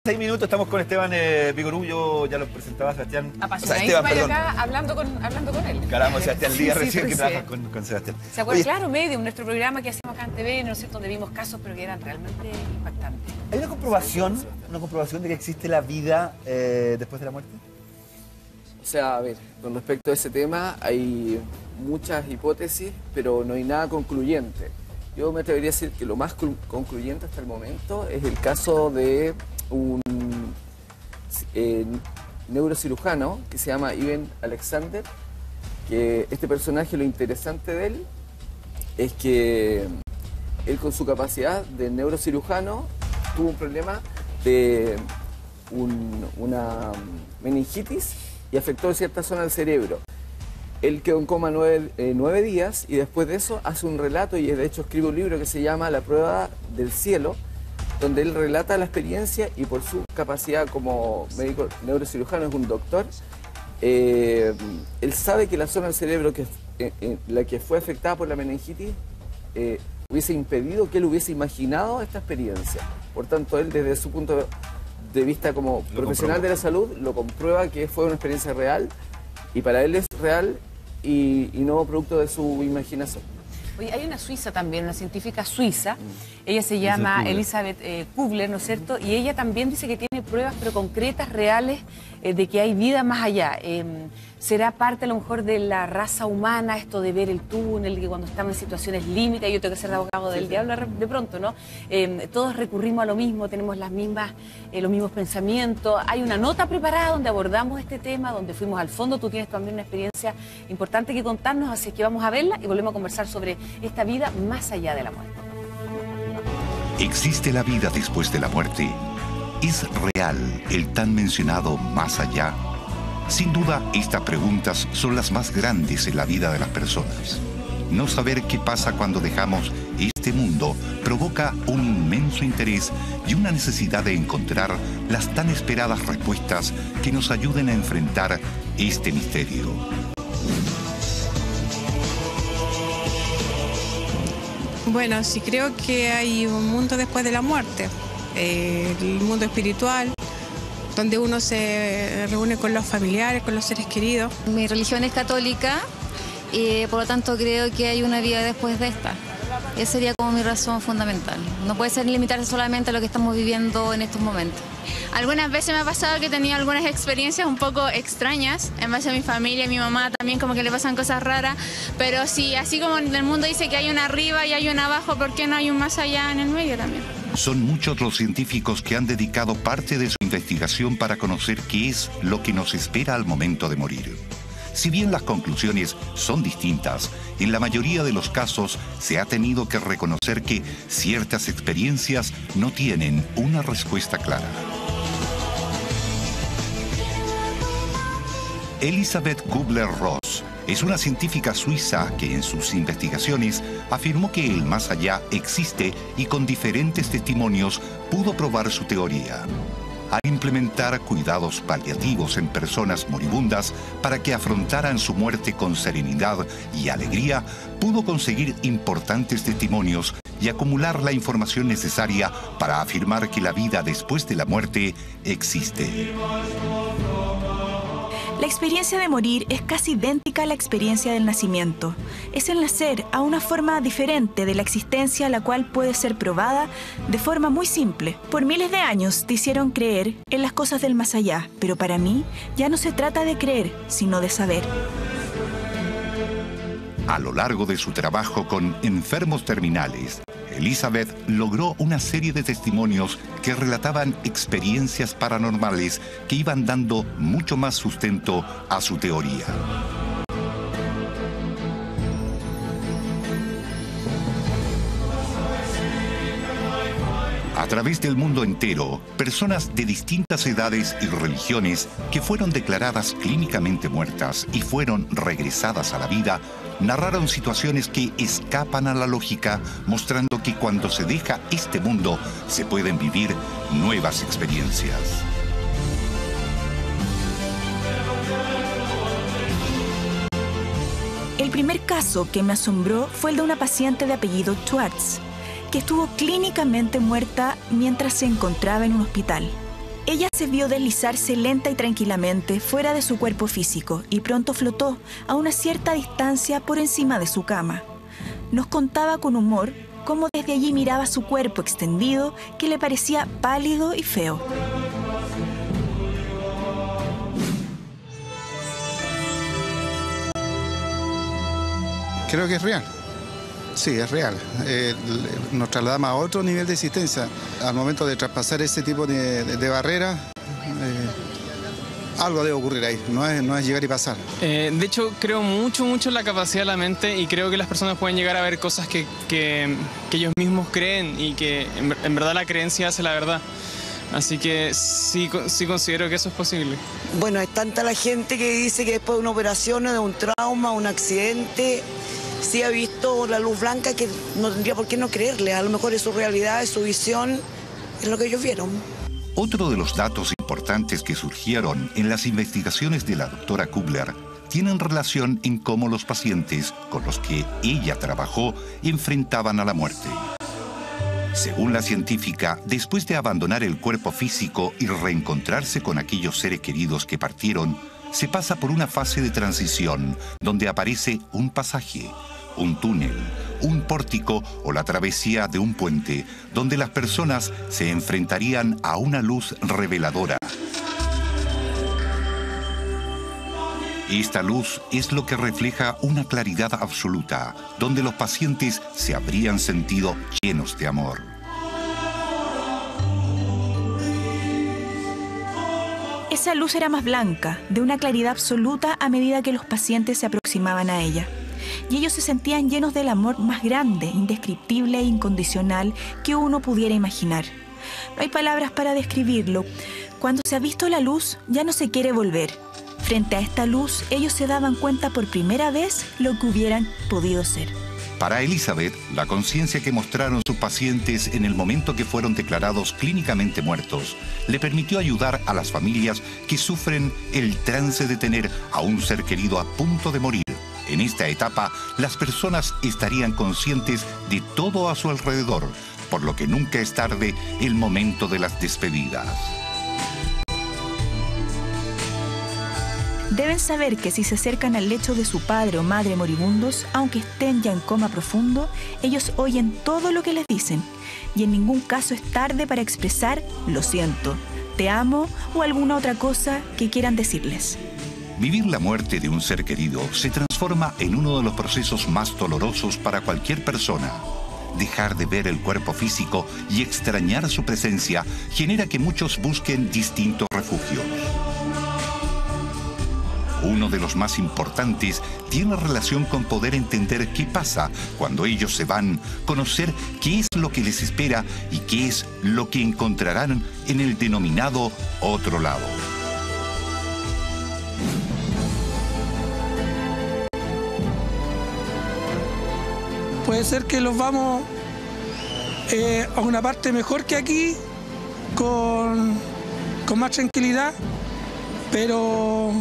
6 minutos, estamos con Esteban Vigorullo, ya lo presentaba Sebastián. Apasionadísimo, Esteban, acá hablando con él. Caramba, Sebastián Díaz, recién que sí. trabaja con Sebastián. ¿Se acuerda? Claro, Medium, nuestro programa que hacemos acá en TV, ¿no es cierto?, donde vimos casos, pero que eran realmente impactantes. ¿Hay una comprobación de que existe la vida después de la muerte? O sea, a ver, con respecto a ese tema hay muchas hipótesis, pero no hay nada concluyente. Yo me atrevería a decir que lo más concluyente hasta el momento es el caso de un neurocirujano que se llama Ivan Alexander, que este personaje, lo interesante de él es que él, con su capacidad de neurocirujano, tuvo un problema de una meningitis y afectó cierta zona del cerebro. Él quedó en coma 9 días y después de eso hace un relato, y de hecho escribe un libro que se llama La prueba del cielo, donde él relata la experiencia, y por su capacidad como médico neurocirujano, es un doctor, él sabe que la zona del cerebro la que fue afectada por la meningitis hubiese impedido que él hubiese imaginado esta experiencia. Por tanto, él, desde su punto de vista como profesional de la salud, lo comprueba que fue una experiencia real, y para él es real y no producto de su imaginación. Oye, hay una suiza también, una científica suiza, ella se llama Elisabeth Kubler, ¿no es cierto? Y ella también dice que tiene pruebas, pero concretas, reales, de que hay vida más allá. ¿Será parte a lo mejor de la raza humana esto de ver el túnel, que cuando estamos en situaciones límites, yo tengo que ser abogado del diablo de pronto, ¿no? Todos recurrimos a lo mismo, tenemos los mismos pensamientos. Hay una nota preparada donde abordamos este tema, donde fuimos al fondo. Tú tienes también una experiencia importante que contarnos, así que vamos a verla y volvemos a conversar sobre esta vida más allá de la muerte. ¿Existe la vida después de la muerte? ¿Es real el tan mencionado más allá? Sin duda, estas preguntas son las más grandes en la vida de las personas. No saber qué pasa cuando dejamos este mundo provoca un inmenso interés y una necesidad de encontrar las tan esperadas respuestas que nos ayuden a enfrentar este misterio. Bueno, sí, creo que hay un mundo después de la muerte, el mundo espiritual, donde uno se reúne con los familiares, con los seres queridos. Mi religión es católica y por lo tanto creo que hay una vida después de esta. Esa sería como mi razón fundamental. No puede ser limitarse solamente a lo que estamos viviendo en estos momentos. Algunas veces me ha pasado que he tenido algunas experiencias un poco extrañas en base a mi familia, a mi mamá también, como que le pasan cosas raras, pero sí, así como el mundo dice que hay un arriba y hay un abajo, ¿por qué no hay un más allá en el medio también? Son muchos los científicos que han dedicado parte de su investigación para conocer qué es lo que nos espera al momento de morir. Si bien las conclusiones son distintas, en la mayoría de los casos se ha tenido que reconocer que ciertas experiencias no tienen una respuesta clara. Elisabeth Kubler-Ross es una científica suiza que en sus investigaciones afirmó que el más allá existe y con diferentes testimonios pudo probar su teoría. Al implementar cuidados paliativos en personas moribundas para que afrontaran su muerte con serenidad y alegría, pudo conseguir importantes testimonios y acumular la información necesaria para afirmar que la vida después de la muerte existe. La experiencia de morir es casi idéntica a la experiencia del nacimiento. Es el nacer a una forma diferente de la existencia, la cual puede ser probada de forma muy simple. Por miles de años te hicieron creer en las cosas del más allá, pero para mí ya no se trata de creer, sino de saber. A lo largo de su trabajo con enfermos terminales, Elisabeth logró una serie de testimonios que relataban experiencias paranormales que iban dando mucho más sustento a su teoría. A través del mundo entero, personas de distintas edades y religiones que fueron declaradas clínicamente muertas y fueron regresadas a la vida, narraron situaciones que escapan a la lógica, mostrando que cuando se deja este mundo se pueden vivir nuevas experiencias. El primer caso que me asombró fue el de una paciente de apellido Schwartz, que estuvo clínicamente muerta mientras se encontraba en un hospital. Ella se vio deslizarse lenta y tranquilamente fuera de su cuerpo físico y pronto flotó a una cierta distancia por encima de su cama. Nos contaba con humor cómo desde allí miraba su cuerpo extendido que le parecía pálido y feo. Creo que es real. Sí, es real. Nos trasladamos a otro nivel de existencia. Al momento de traspasar ese tipo de barreras, algo debe ocurrir ahí, no es llegar y pasar. De hecho, creo mucho en la capacidad de la mente y creo que las personas pueden llegar a ver cosas que ellos mismos creen y que en verdad la creencia hace la verdad. Así que sí considero que eso es posible. Bueno, es tanta la gente que dice que después de una operación o de un trauma, un accidente, sí ha visto la luz blanca, que no tendría por qué no creerle. A lo mejor es su realidad, es su visión, es lo que ellos vieron. Otro de los datos importantes que surgieron en las investigaciones de la doctora Kubler tienen relación en cómo los pacientes con los que ella trabajó enfrentaban a la muerte. Según la científica, después de abandonar el cuerpo físico y reencontrarse con aquellos seres queridos que partieron, se pasa por una fase de transición donde aparece un pasaje, un túnel, un pórtico o la travesía de un puente, donde las personas se enfrentarían a una luz reveladora. Esta luz es lo que refleja una claridad absoluta, donde los pacientes se habrían sentido llenos de amor. Esa luz era más blanca, de una claridad absoluta a medida que los pacientes se aproximaban a ella. Y ellos se sentían llenos del amor más grande, indescriptible e incondicional que uno pudiera imaginar. No hay palabras para describirlo. Cuando se ha visto la luz, ya no se quiere volver. Frente a esta luz, ellos se daban cuenta por primera vez lo que hubieran podido ser. Para Elizabeth, la conciencia que mostraron sus pacientes en el momento que fueron declarados clínicamente muertos le permitió ayudar a las familias que sufren el trance de tener a un ser querido a punto de morir. En esta etapa, las personas estarían conscientes de todo a su alrededor, por lo que nunca es tarde el momento de las despedidas. Deben saber que si se acercan al lecho de su padre o madre moribundos, aunque estén ya en coma profundo, ellos oyen todo lo que les dicen y en ningún caso es tarde para expresar "lo siento", "te amo" o alguna otra cosa que quieran decirles. Vivir la muerte de un ser querido se transforma en uno de los procesos más dolorosos para cualquier persona. Dejar de ver el cuerpo físico y extrañar su presencia genera que muchos busquen distintos refugios. Uno de los más importantes tiene relación con poder entender qué pasa cuando ellos se van, conocer qué es lo que les espera y qué es lo que encontrarán en el denominado otro lado. Puede ser que los vamos a una parte mejor que aquí, con más tranquilidad, pero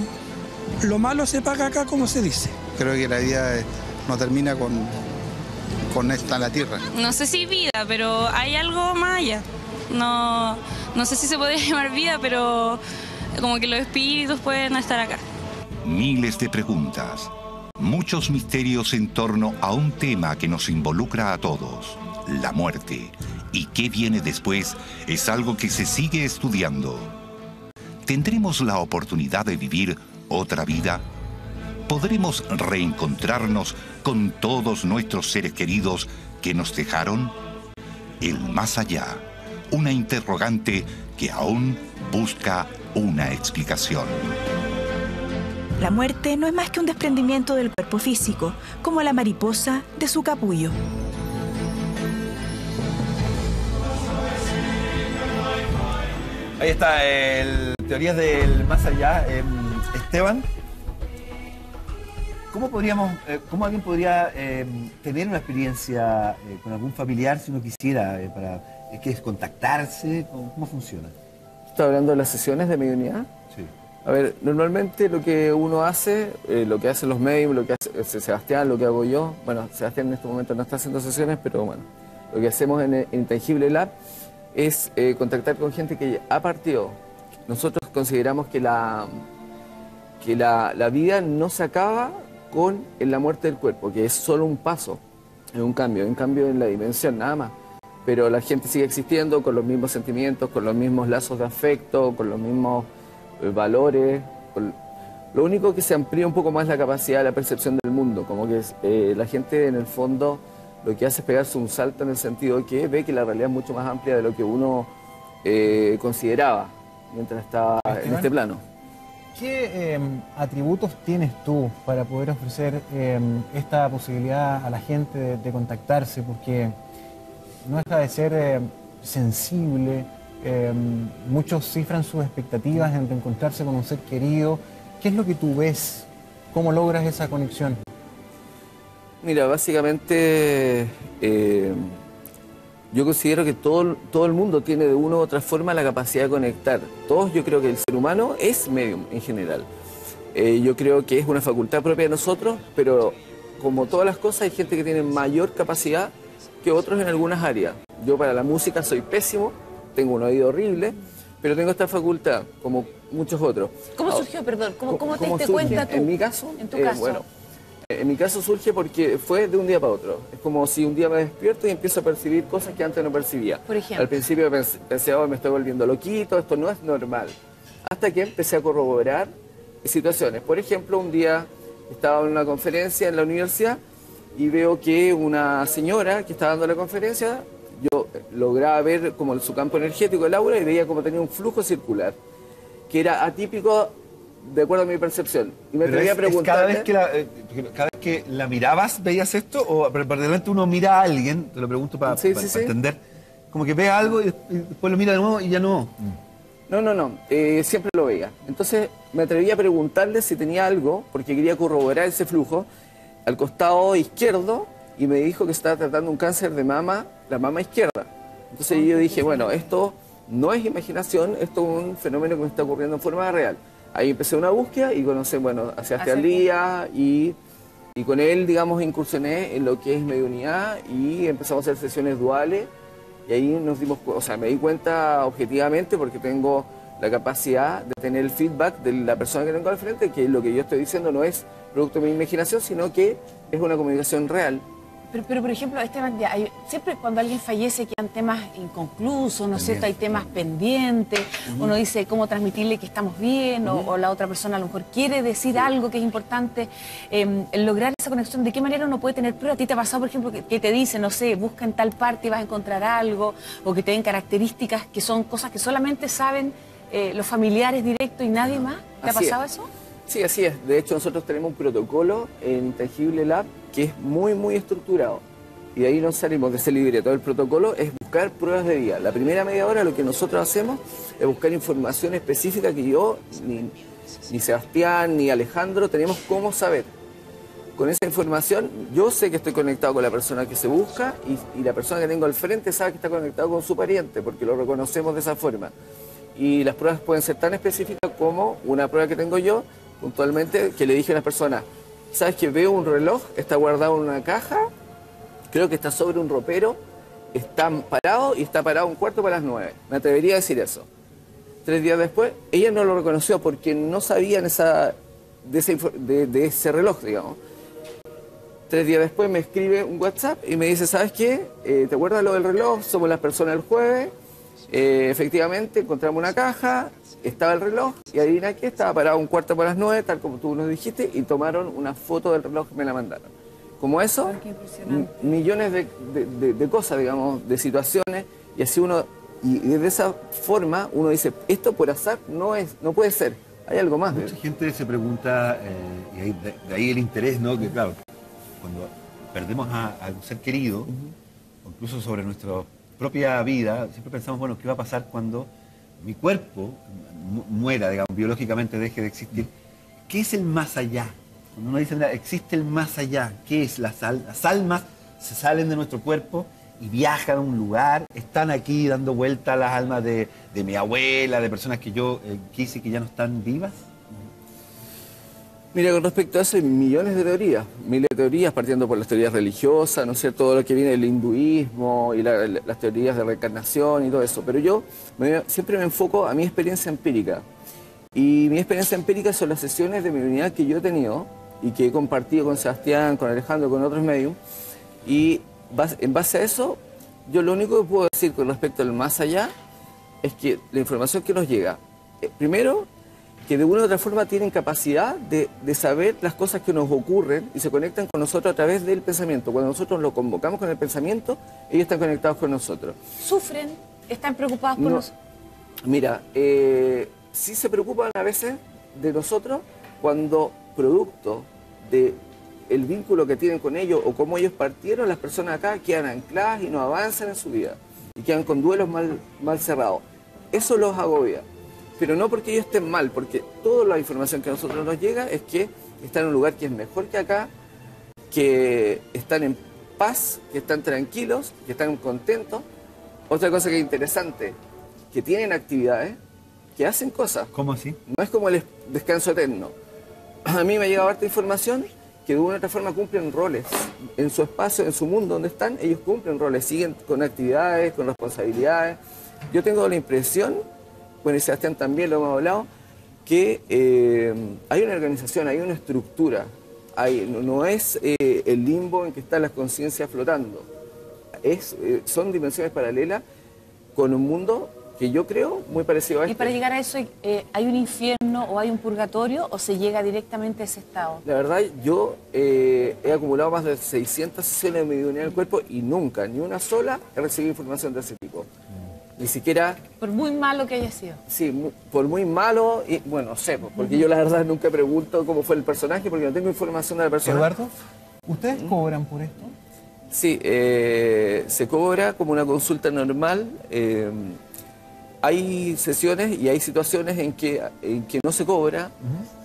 lo malo se paga acá, como se dice. Creo que la vida no termina con esta la tierra. No sé si vida, pero hay algo más allá. No sé si se podría llamar vida, pero como que los espíritus pueden estar acá. Miles de preguntas, muchos misterios en torno a un tema que nos involucra a todos, la muerte. ¿Y qué viene después? Es algo que se sigue estudiando. ¿Tendremos la oportunidad de vivir otra vida? ¿Podremos reencontrarnos con todos nuestros seres queridos que nos dejaron? El más allá, una interrogante que aún busca una explicación. La muerte no es más que un desprendimiento del cuerpo físico, como la mariposa de su capullo. Ahí está, teorías del más allá. Esteban, ¿cómo alguien podría tener una experiencia con algún familiar si uno quisiera? ¿Qué es contactarse? ¿Cómo funciona? ¿Está hablando de las sesiones de mediunidad? Sí. A ver, normalmente lo que uno hace, lo que hacen los medios, lo que hace Sebastián, lo que hago yo, bueno, Sebastián en este momento no está haciendo sesiones, pero bueno, lo que hacemos en Intangible Lab es contactar con gente que ha partido nosotros consideramos que la vida no se acaba con la muerte del cuerpo, que es solo un paso, es un cambio en la dimensión, nada más. Pero la gente sigue existiendo con los mismos sentimientos, con los mismos lazos de afecto, con los mismos valores. Lo único que se amplía un poco más la capacidad de la percepción del mundo, como que la gente en el fondo lo que hace es pegarse un salto en el sentido que ve que la realidad es mucho más amplia de lo que uno consideraba mientras estaba en este plano. ¿Qué atributos tienes tú para poder ofrecer esta posibilidad a la gente de contactarse? Porque no deja de ser sensible, muchos cifran sus expectativas en encontrarse con un ser querido. ¿Qué es lo que tú ves? ¿Cómo logras esa conexión? Mira, básicamente yo considero que todo el mundo tiene de una u otra forma la capacidad de conectar. Todos, yo creo que el ser humano es medium en general. Yo creo que es una facultad propia de nosotros, pero como todas las cosas hay gente que tiene mayor capacidad que otros en algunas áreas. Yo para la música soy pésimo, tengo un oído horrible, pero tengo esta facultad, como muchos otros. ¿Cómo surgió, perdón? ¿Cómo te diste cuenta tú? En mi caso, ¿En tu caso? Bueno, en mi caso surge porque fue de un día para otro. Es como si un día me despierto y empiezo a percibir cosas que antes no percibía. Por ejemplo. Al principio pensé, oh, me estoy volviendo loquito, esto no es normal. Hasta que empecé a corroborar situaciones. Por ejemplo, un día estaba en una conferencia en la universidad y veo que una señora que estaba dando la conferencia, yo lograba ver como su campo energético, el aura, y veía como tenía un flujo circular, que era atípico de acuerdo a mi percepción. Y me atreví a preguntarle... cada vez que la mirabas, ¿veías esto? O particularmente uno mira a alguien, te lo pregunto para entender, como que ve algo y después lo mira de nuevo y ya no. No, siempre lo veía. Entonces me atreví a preguntarle si tenía algo, porque quería corroborar ese flujo, al costado izquierdo, y me dijo que estaba tratando un cáncer de mama, la mama izquierda. Entonces yo dije, bueno, esto no es imaginación, esto es un fenómeno que me está ocurriendo en forma real. Ahí empecé una búsqueda y conocí, bueno, a Sebastián Díaz y con él, digamos, incursioné en lo que es mediunidad y empezamos a hacer sesiones duales y ahí nos dimos, o sea, me di cuenta objetivamente porque tengo la capacidad de tener el feedback de la persona que tengo al frente, que lo que yo estoy diciendo no es producto de mi imaginación, sino que es una comunicación real. Pero por ejemplo, Esteban, siempre cuando alguien fallece quedan temas inconclusos, ¿no es cierto? Hay temas pendientes, uno dice cómo transmitirle que estamos bien, o la otra persona a lo mejor quiere decir algo que es importante. Lograr esa conexión, ¿de qué manera uno puede tener pruebas? ¿A ti te ha pasado, por ejemplo, que te dicen, no sé, busca en tal parte y vas a encontrar algo, o que te den características que son cosas que solamente saben los familiares directos y nadie más? ¿Te ha pasado eso? Sí, así es. De hecho, nosotros tenemos un protocolo en Intangible Lab que es muy estructurado. Y de ahí nos salimos de ese libreto. El protocolo es buscar pruebas de vida. La primera media hora lo que nosotros hacemos es buscar información específica que yo, ni Sebastián, ni Alejandro tenemos cómo saber. Con esa información, yo sé que estoy conectado con la persona que se busca y la persona que tengo al frente sabe que está conectado con su pariente, porque lo reconocemos de esa forma. Y las pruebas pueden ser tan específicas como una prueba que tengo yo, puntualmente, que le dije a las personas, ¿sabes que veo un reloj? Está guardado en una caja, creo que está sobre un ropero, está parado y está parado 9:15. Me atrevería a decir eso. 3 días después, ella no lo reconoció porque no sabían de ese reloj, digamos. 3 días después me escribe un WhatsApp y me dice, ¿sabes qué? ¿Te acuerdas lo del reloj? Somos las personas del jueves. Efectivamente, encontramos una caja, estaba el reloj y adivina qué, estaba parado 9:15, tal como tú nos dijiste, y tomaron una foto del reloj y me la mandaron. Como eso, millones de cosas, digamos, de situaciones, y así uno, y de esa forma uno dice, esto por azar no puede ser, hay algo más. Mucha gente se pregunta, y de ahí el interés, ¿no? Que claro, cuando perdemos a un ser querido, o incluso sobre nuestra propia vida, siempre pensamos, bueno, ¿qué va a pasar cuando mi cuerpo muera, digamos, biológicamente deje de existir? ¿Qué es el más allá? Cuando uno dice, mira, existe el más allá, ¿qué es? Las almas se salen de nuestro cuerpo y viajan a un lugar, están aquí dando vuelta las almas de mi abuela, de personas que yo quise que ya no están vivas. Mira, con respecto a eso hay millones de teorías, miles de teorías, partiendo por las teorías religiosas, ¿no es cierto?, todo lo que viene del hinduismo y las teorías de reencarnación y todo eso. Pero yo siempre me enfoco a mi experiencia empírica. Y mi experiencia empírica son las sesiones de mediunidad que yo he tenido y que he compartido con Sebastián, con Alejandro, con otros medios. Y en base a eso, yo lo único que puedo decir con respecto al más allá es que la información que nos llega, primero, que de una u otra forma tienen capacidad de saber las cosas que nos ocurren y se conectan con nosotros a través del pensamiento. Cuando nosotros lo convocamos con el pensamiento, ellos están conectados con nosotros. ¿Sufren? ¿Están preocupados por nosotros? Mira, sí se preocupan a veces de nosotros cuando producto del vínculo que tienen con ellos o cómo ellos partieron, las personas acá quedan ancladas y no avanzan en su vida y quedan con duelos mal cerrados. Eso los agobia. Pero no porque ellos estén mal, porque toda la información que a nosotros nos llega es que están en un lugar que es mejor que acá, que están en paz, que están tranquilos, que están contentos. Otra cosa que es interesante, que tienen actividades, que hacen cosas. ¿Cómo así? No es como el descanso eterno. A mí me ha llegado harta información que de una u otra forma cumplen roles. En su espacio, en su mundo donde están, ellos cumplen roles, siguen con actividades, con responsabilidades. Yo tengo la impresión, bueno, y Sebastián también lo hemos hablado, que hay una organización, hay una estructura, no es el limbo en que están las conciencias flotando, son dimensiones paralelas con un mundo que yo creo muy parecido a este. ¿Y para llegar a eso hay un infierno o hay un purgatorio o se llega directamente a ese estado? La verdad, yo he acumulado más de 600 sesiones de mediunidad en el cuerpo y nunca, ni una sola, he recibido información de ese tipo. Ni siquiera... Por muy malo que haya sido. Sí, por muy malo, y bueno, no sé, porque yo la verdad nunca pregunto cómo fue el personaje porque no tengo información de la persona. Eduardo, ¿ustedes cobran por esto? Sí, se cobra como una consulta normal. Hay sesiones y hay situaciones en que no se cobra,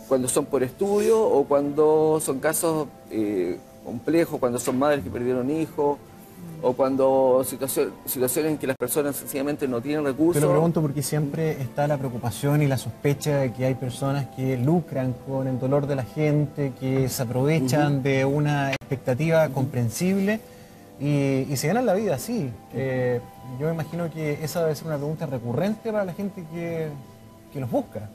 cuando son por estudio o cuando son casos complejos, cuando son madres que perdieron hijos, o cuando situaciones en que las personas sencillamente no tienen recursos. Te lo pregunto porque siempre está la preocupación y la sospecha de que hay personas que lucran con el dolor de la gente, que se aprovechan de una expectativa comprensible y se ganan la vida así. Yo me imagino que esa debe ser una pregunta recurrente para la gente que los busca.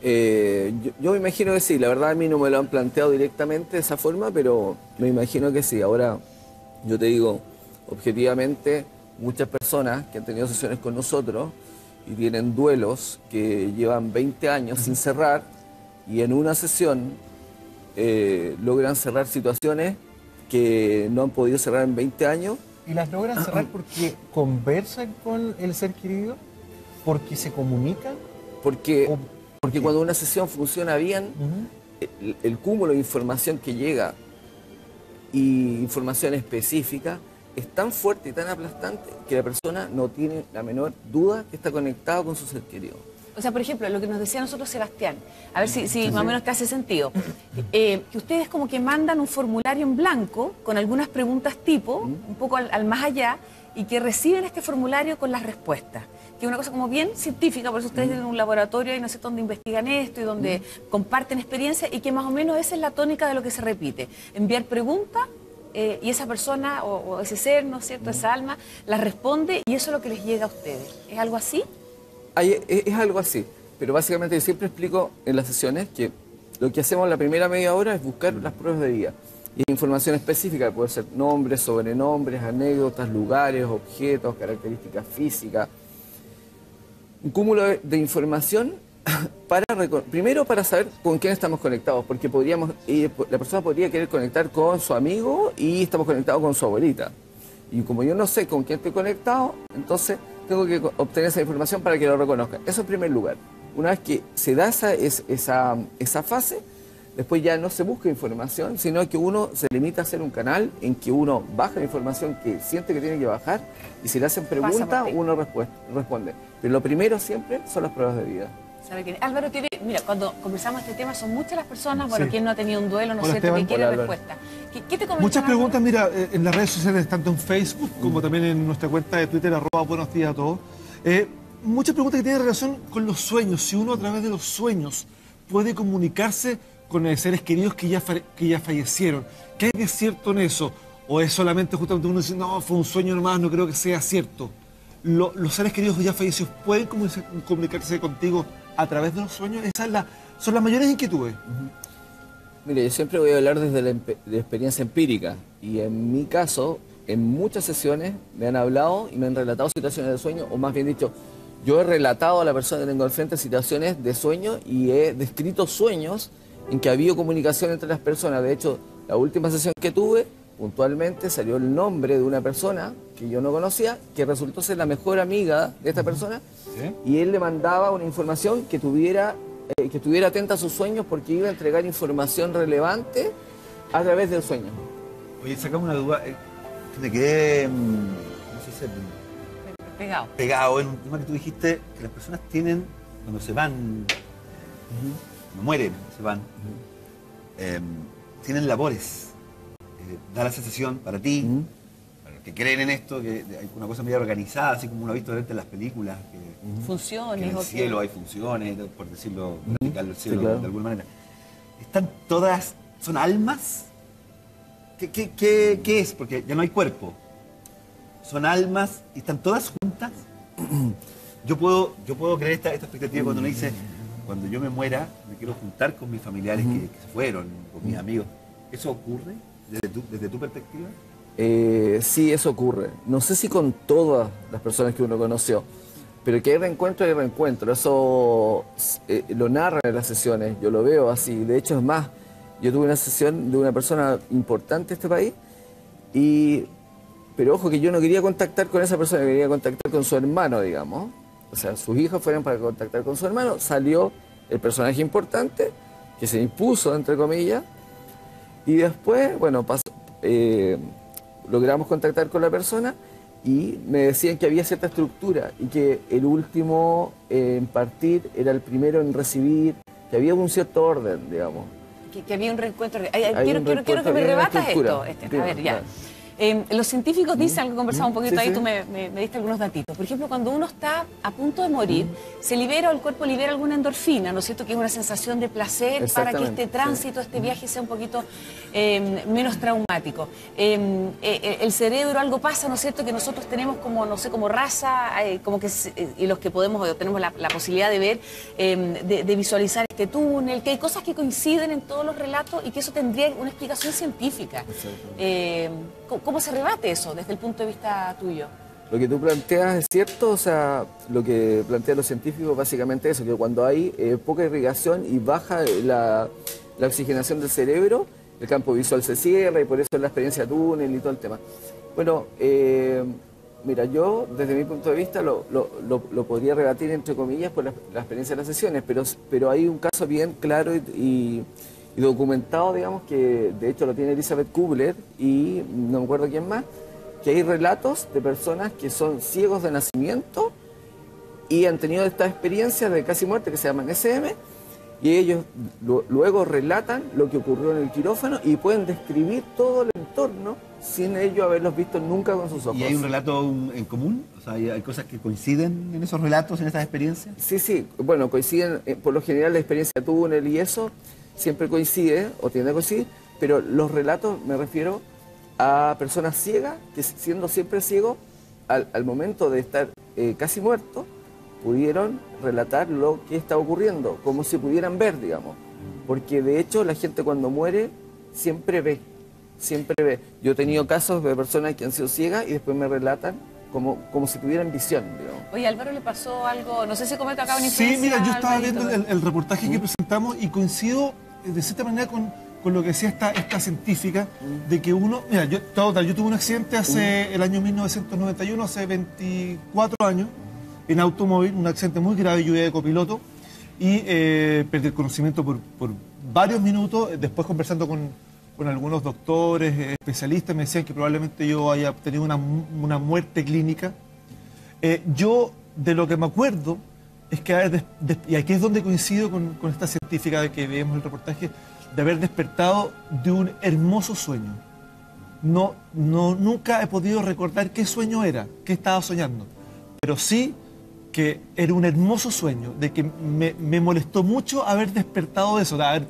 Yo me imagino que sí, la verdad a mí no me lo han planteado directamente de esa forma, pero me imagino que sí. Ahora, yo te digo, objetivamente, muchas personas que han tenido sesiones con nosotros y tienen duelos que llevan 20 años sin cerrar y en una sesión logran cerrar situaciones que no han podido cerrar en 20 años. ¿Y las logran cerrar porque conversan con el ser querido? ¿Porque se comunican? Porque cuando una sesión funciona bien, el cúmulo de información que llega y información específica es tan fuerte y tan aplastante que la persona no tiene la menor duda que está conectado con su ser querido. O sea, por ejemplo, lo que nos decía nosotros Sebastián, a ver si más o menos te hace sentido, que ustedes como que mandan un formulario en blanco con algunas preguntas tipo, un poco al más allá, y que reciben este formulario con las respuestas, que es una cosa como bien científica, por eso ustedes tienen un laboratorio y no sé dónde investigan esto y donde comparten experiencias y que más o menos esa es la tónica de lo que se repite, enviar preguntas y esa persona o ese ser, ¿no es cierto?, esa alma, las responde y eso es lo que les llega a ustedes. ¿Es algo así? Es algo así, pero básicamente yo siempre explico en las sesiones que lo que hacemos la primera media hora es buscar las pruebas de vida. Y información específica, puede ser nombres, sobrenombres, anécdotas, lugares, objetos, características físicas. Un cúmulo de información primero para saber con quién estamos conectados, porque la persona podría querer conectar con su amigo y estamos conectados con su abuelita. Y como yo no sé con quién estoy conectado, entonces tengo que obtener esa información para que lo reconozca. Eso en primer lugar. Una vez que se da esa fase, después ya no se busca información, sino que uno se limita a hacer un canal en que uno baja la información que siente que tiene que bajar y si le hacen preguntas, uno responde. Pero lo primero siempre son las pruebas de vida. Álvaro mira, cuando conversamos este tema son muchas las personas, bueno, quien no ha tenido un duelo, ¿no es cierto?, que quiere respuesta. ¿Qué te comentan? Muchas preguntas, mira, en las redes sociales, tanto en Facebook como también en nuestra cuenta de Twitter, @buenos días a todos. Muchas preguntas que tienen relación con los sueños, si uno a través de los sueños puede comunicarse con seres queridos que ya fallecieron. ¿Qué hay de cierto en eso? ¿O es solamente justamente uno dice, no, fue un sueño nomás, no creo que sea cierto? ¿Los seres queridos ya fallecidos pueden comunicarse contigo a través de los sueños? Esas son las mayores inquietudes. Mire, yo siempre voy a hablar desde la experiencia empírica. Y en mi caso, en muchas sesiones me han hablado y me han relatado situaciones de sueño, o más bien dicho, yo he relatado a la persona que tengo al frente situaciones de sueño y he descrito sueños en que ha habido comunicación entre las personas. De hecho, la última sesión que tuve, puntualmente salió el nombre de una persona que yo no conocía, que resultó ser la mejor amiga de esta persona, ¿sí? Y él le mandaba una información que estuviera atenta a sus sueños porque iba a entregar información relevante a través del sueño. Oye, sacamos una duda, me quedé, no sé si pegado en un tema que tú dijiste, que las personas tienen, cuando se van, cuando mueren, se van, tienen labores. Da la sensación para ti, para los que creen en esto, que hay una cosa medio organizada, así como uno ha visto en las películas, que funciones, que en el cielo hay funciones, por decirlo, practicarlo el cielo, sí, claro, de alguna manera. ¿Están todas, son almas? ¿Qué es? Porque ya no hay cuerpo. ¿Son almas y están todas juntas? Yo puedo creer esta expectativa cuando uno dice, cuando yo me muera, me quiero juntar con mis familiares que se fueron, con mis amigos. ¿Eso ocurre? ¿Desde tu perspectiva? Sí, eso ocurre. No sé si con todas las personas que uno conoció, pero que hay reencuentro, hay reencuentro. Eso lo narran en las sesiones, yo lo veo así. De hecho, es más, yo tuve una sesión de una persona importante de este país, pero ojo que yo no quería contactar con esa persona, quería contactar con su hermano, digamos. O sea, sus hijos fueron para contactar con su hermano, salió el personaje importante, que se impuso, entre comillas, y después, bueno, logramos contactar con la persona y me decían que había cierta estructura y que el último en partir era el primero en recibir, que había un cierto orden, digamos. Que había un reencuentro. Quiero que me rebatas esto. A ver, ya. Los científicos dicen, algo que conversamos un poquito ahí, tú me diste algunos datitos. Por ejemplo, cuando uno está a punto de morir, se libera, o el cuerpo libera alguna endorfina, ¿no es cierto? Que es una sensación de placer para que este tránsito, este viaje sea un poquito menos traumático. El cerebro, algo pasa, ¿no es cierto? Que nosotros tenemos como, no sé, como raza, como que, y los que tenemos la posibilidad de ver, de visualizar este túnel, que hay cosas que coinciden en todos los relatos y que eso tendría una explicación científica. ¿Cómo se rebate eso desde el punto de vista tuyo? Lo que tú planteas es cierto, o sea, lo que plantean los científicos básicamente eso, que cuando hay poca irrigación y baja la oxigenación del cerebro, el campo visual se cierra y por eso es la experiencia de túnel y todo el tema. Bueno, mira, yo desde mi punto de vista lo podría rebatir entre comillas por la experiencia de las sesiones, pero hay un caso bien claro y documentado, digamos, que de hecho lo tiene Elizabeth Kubler y no me acuerdo quién más, que hay relatos de personas que son ciegos de nacimiento y han tenido esta experiencia de casi muerte que se llaman SM, y ellos luego relatan lo que ocurrió en el quirófano y pueden describir todo el entorno sin ellos haberlos visto nunca con sus ojos. ¿Y hay un relato en común? O sea, ¿hay cosas que coinciden en esos relatos, en esas experiencias? Sí, bueno, coinciden, por lo general la experiencia de túnel y eso siempre coincide, o tiende a coincidir, pero los relatos me refiero a personas ciegas, que siendo siempre ciegos, al momento de estar casi muertos, pudieron relatar lo que está ocurriendo, como si pudieran ver, digamos. Porque de hecho la gente cuando muere siempre ve, siempre ve. Yo he tenido casos de personas que han sido ciegas y después me relatan como si tuvieran visión, digamos. Oye, ¿a Álvaro le pasó algo? No sé si comete acá una influencia. Sí, mira, yo estaba viendo el reportaje que presentamos y coincido de cierta manera con lo que decía esta científica, de que uno... Mira, yo tuve un accidente hace el año 1991, hace 24 años, en automóvil, un accidente muy grave, yo iba de copiloto, y perdí el conocimiento por varios minutos. Después, conversando con algunos doctores, especialistas, me decían que probablemente yo haya tenido una muerte clínica. Yo, de lo que me acuerdo, es que, y aquí es donde coincido con esta científica de que vemos el reportaje, de haber despertado de un hermoso sueño. Nunca he podido recordar qué sueño era, qué estaba soñando, pero sí que era un hermoso sueño, de que me molestó mucho haber despertado de eso, de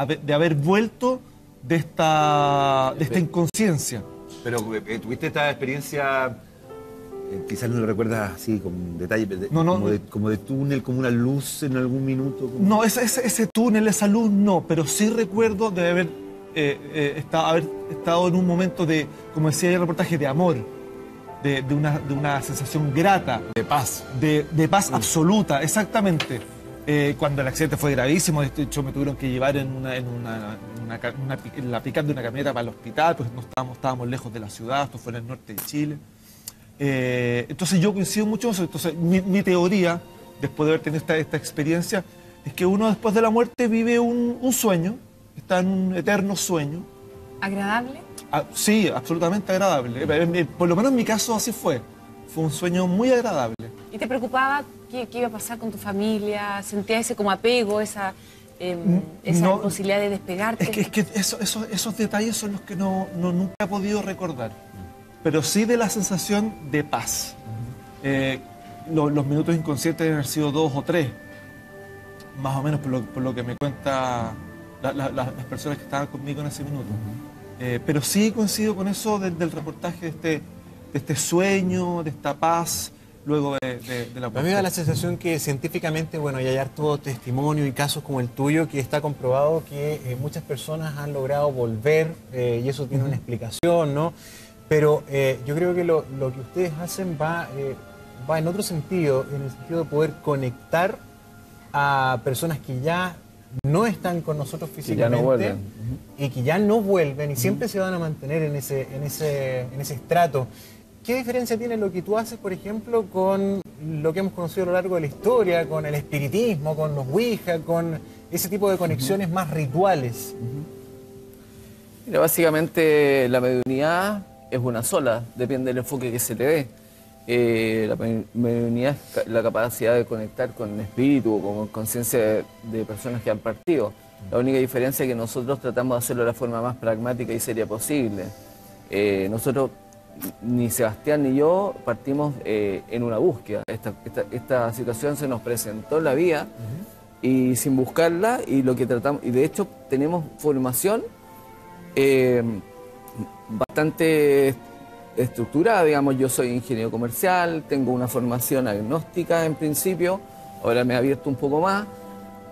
de haber vuelto de esta inconsciencia. Pero tuviste esta experiencia, quizás no lo recuerdas así con detalle, como de túnel, como una luz en algún minuto. No, ese túnel, esa luz no, pero sí recuerdo de haber estado en un momento de, como decía el reportaje, de amor, de una sensación grata. De paz. De paz absoluta, exactamente. Cuando el accidente fue gravísimo, de hecho me tuvieron que llevar en la pick-up de una camioneta para el hospital, pues no estábamos lejos de la ciudad, esto fue en el norte de Chile. Entonces yo coincido mucho en eso. Entonces mi teoría, después de haber tenido esta experiencia, es que uno después de la muerte vive un sueño, está en un eterno sueño. ¿Agradable? Sí, absolutamente agradable. Por lo menos en mi caso así fue. Fue un sueño muy agradable. ¿Y te preocupaba qué iba a pasar con tu familia? ¿Sentías ese como apego, esa posibilidad de despegarte? Es que esos detalles son los que nunca he podido recordar. Pero sí de la sensación de paz. Los minutos inconscientes deben haber sido 2 o 3, más o menos por lo que me cuentan las personas que estaban conmigo en ese minuto. Pero sí coincido con eso del reportaje de este sueño, de esta paz, luego de la muerte. A mí me da la sensación que científicamente, bueno, y hay harto testimonio y casos como el tuyo, que está comprobado que muchas personas han logrado volver, y eso tiene una explicación, ¿no? Pero yo creo que lo que ustedes hacen va en otro sentido, en el sentido de poder conectar a personas que ya no están con nosotros físicamente, que ya no vuelven. Y que ya no vuelven y siempre se van a mantener en ese estrato. ¿Qué diferencia tiene lo que tú haces, por ejemplo, con lo que hemos conocido a lo largo de la historia, con el espiritismo, con los Ouija, con ese tipo de conexiones más rituales? Mira, básicamente la mediunidad es una sola, depende del enfoque que se le dé. La mediunidad es la capacidad de conectar con el espíritu o con conciencia de personas que han partido. La única diferencia es que nosotros tratamos de hacerlo de la forma más pragmática y seria posible. Nosotros, ni Sebastián ni yo, partimos en una búsqueda. Esta situación se nos presentó en la vida y sin buscarla, y lo que tratamos, y de hecho tenemos formación bastante estructurada, digamos. Yo soy ingeniero comercial, tengo una formación agnóstica en principio, ahora me he abierto un poco más,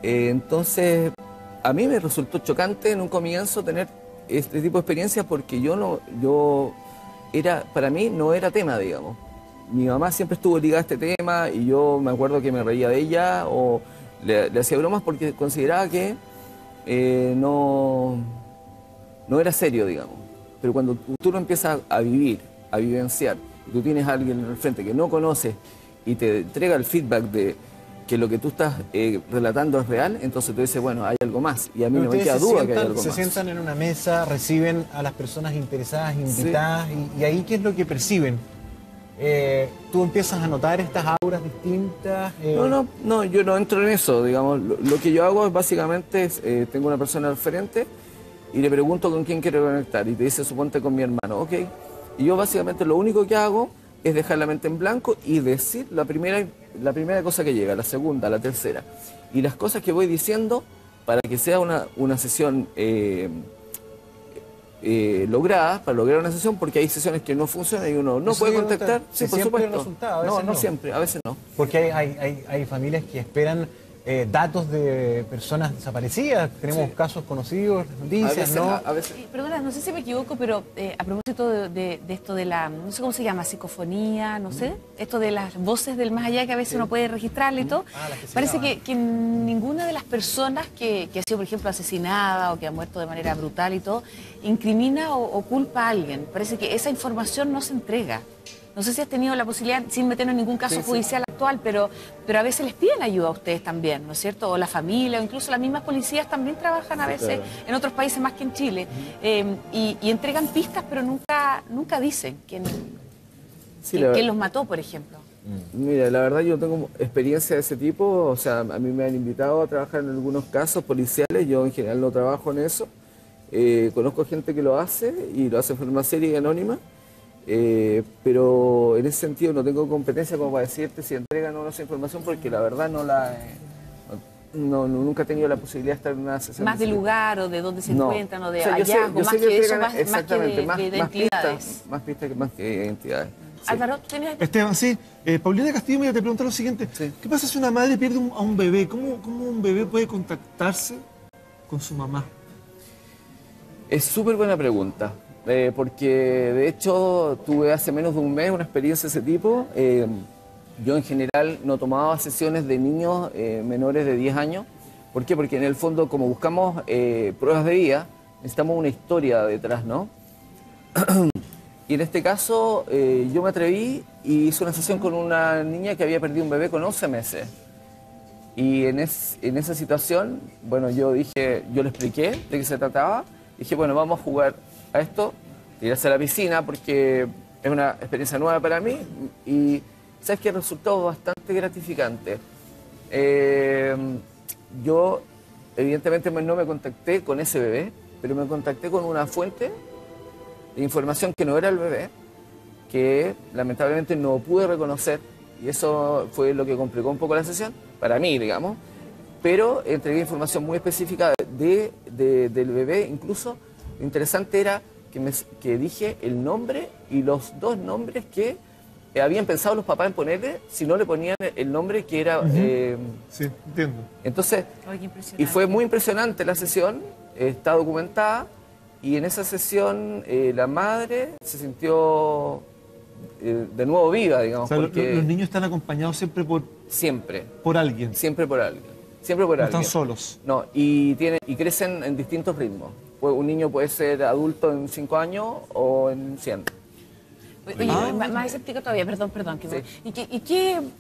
entonces a mí me resultó chocante en un comienzo tener este tipo de experiencias porque para mí no era tema, digamos. Mi mamá siempre estuvo ligada a este tema y yo me acuerdo que me reía de ella o le hacía bromas porque consideraba que no era serio, digamos. Pero cuando tú lo empiezas a vivir, a vivenciar, y tú tienes a alguien en el frente que no conoces y te entrega el feedback de que lo que tú estás relatando es real, entonces tú dices, bueno, hay algo más. Y a mí no me queda duda que hay algo más. Se sientan en una mesa, reciben a las personas interesadas, invitadas, sí. y ahí, ¿qué es lo que perciben? ¿Tú empiezas a notar estas auras distintas? No, yo no entro en eso, digamos. Lo que yo hago es básicamente, tengo una persona al frente y le pregunto con quién quiere conectar y te dice, suponte con mi hermano, ok. Y yo básicamente lo único que hago es dejar la mente en blanco y decir la primera cosa que llega, la segunda, la tercera. Y las cosas que voy diciendo para que sea una sesión lograda, para lograr una sesión, porque hay sesiones que no funcionan y uno no puede contactar. Sí, por supuesto. No siempre, a veces no. Porque hay familias que esperan datos de personas desaparecidas. Tenemos casos conocidos, noticias, ¿no? Perdona, no sé si me equivoco, pero a propósito de esto de la, no sé cómo se llama, psicofonía, no sé, esto de las voces del más allá que a veces uno puede registrarle y todo, parece que ninguna de las personas que ha sido, por ejemplo, asesinada o que ha muerto de manera brutal y todo, incrimina o culpa a alguien. Parece que esa información no se entrega. No sé si has tenido la posibilidad, sin meternos en ningún caso judicial actual, pero a veces les piden ayuda a ustedes también, ¿no es cierto? O la familia, o incluso las mismas policías también trabajan a veces en otros países más que en Chile. Y entregan pistas, pero nunca dicen quién los mató, por ejemplo. Mira, la verdad yo tengo experiencia de ese tipo, o sea, a mí me han invitado a trabajar en algunos casos policiales, yo en general no trabajo en eso. Conozco gente que lo hace y lo hace de forma seria y anónima. Pero en ese sentido no tengo competencia como para decirte si entregan o no esa información porque la verdad no la nunca he tenido la posibilidad de estar en una sesión. Más de lugar o de dónde se encuentran o de o sea, hallazgo, más que eso, más que de identidades. Más pistas que más que identidades. Sí. Álvaro, ¿tú tenías...? Esteban, sí. Paulina Castillo, mira, te pregunto lo siguiente. Sí. ¿Qué pasa si una madre pierde a un bebé? ¿Cómo un bebé puede contactarse con su mamá? Es súper buena pregunta. Porque de hecho tuve hace menos de un mes una experiencia de ese tipo. Yo en general no tomaba sesiones de niños menores de 10 años. ¿Por qué? Porque en el fondo, como buscamos pruebas de vida, necesitamos una historia detrás, ¿no? Y en este caso yo me atreví y hice una sesión con una niña que había perdido un bebé con 11 meses. Y en esa situación, bueno, yo le expliqué de qué se trataba. Dije, bueno, vamos a jugar a esto, tirarse a la piscina porque es una experiencia nueva para mí y sabes que el resultado bastante gratificante. Yo evidentemente no me contacté con ese bebé, pero me contacté con una fuente de información que no era el bebé, que lamentablemente no pude reconocer y eso fue lo que complicó un poco la sesión, para mí, digamos, pero entregué información muy específica del bebé. Incluso lo interesante era que dije el nombre y los dos nombres que habían pensado los papás en ponerle, si no le ponían el nombre que era... sí, entiendo. Entonces, y fue muy impresionante la sesión, está documentada, y en esa sesión la madre se sintió de nuevo viva, digamos. O sea, porque los niños están acompañados siempre por... Siempre. Por alguien. Siempre por alguien. Siempre por no alguien. Están solos. No, y crecen en distintos ritmos. Un niño puede ser adulto en 5 años o en 100. Oye, más escéptico todavía, perdón. Sí. ¿Y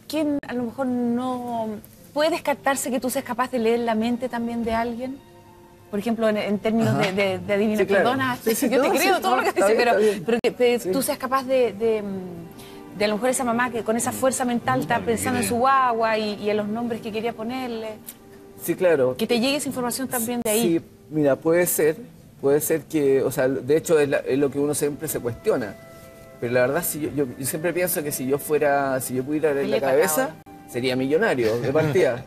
quién a lo mejor no puede descartarse que tú seas capaz de leer la mente también de alguien? Por ejemplo, en términos de adivinar, sí, claro. Perdona, sí, yo te creo todo lo que dices, pero que sí. tú seas capaz de a lo mejor esa mamá que con esa fuerza mental está pensando en su guagua y en los nombres que quería ponerle. Sí, claro. Que te llegue esa información también de ahí. Sí, mira, puede ser que, o sea, de hecho es lo que uno siempre se cuestiona. Pero la verdad, yo siempre pienso que si yo pudiera leer la cabeza, sería millonario de partida.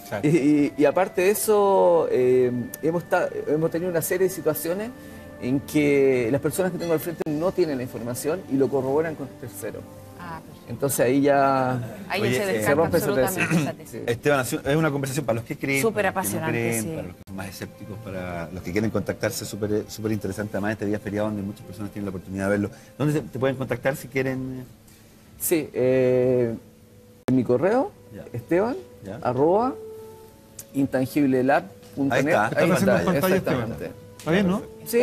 Claro. Y aparte de eso, hemos tenido una serie de situaciones en que las personas que tengo al frente no tienen la información y lo corroboran con terceros. Entonces ahí ya se rompe absolutamente. Sí. Esteban, es una conversación para los que creen, súper para los que no apasionante, creen, sí. para los que son más escépticos, para los que quieren contactarse, súper interesante. Además, este día feriado donde muchas personas tienen la oportunidad de verlo. ¿Dónde te pueden contactar si quieren? Sí, en mi correo, Esteban, @intangiblelab.net. Ahí está. Ahí está, exactamente. ¿Está bien, no? Sí.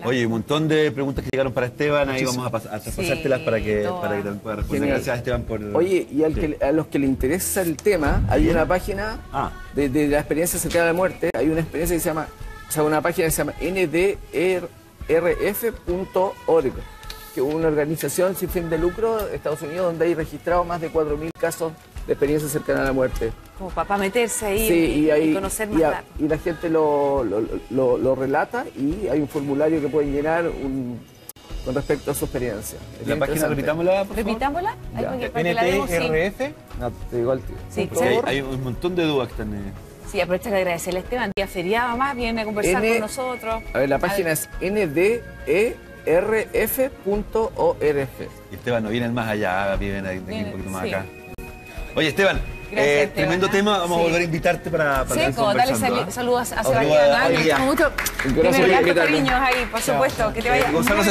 Oye, un montón de preguntas que llegaron para Esteban, ahí vamos a pasártelas para que también pueda responder. Genial. Gracias, Esteban, por... Oye, y a los que les interesa el tema, hay una página de la experiencia cercana a la muerte, hay una experiencia que se llama, una página que se llama ndrf.org, que es una organización sin fin de lucro de Estados Unidos donde hay registrados más de 4.000 casos de experiencia cercana a la muerte. Como para meterse ahí, sí, y conocer más datos. Y la gente lo relata y hay un formulario que pueden llenar con respecto a su experiencia. ¿La página repitámosla, por favor? ¿Repitámosla? NTRF. No, te digo al tío. Sí, hay un montón de dudas que están... Sí, aprovecha de agradecerle a Esteban, día feriado más, viene a conversar con nosotros. A ver, la página es nderf.org. Y Esteban no viene más allá, viven aquí un poquito más acá. Oye, Esteban, Esteban, tremendo tema, vamos a volver a invitarte para seguir conversando. Dale saludos a Sebastián, muchos cariños ahí, por supuesto, que te vaya. Gonzalo,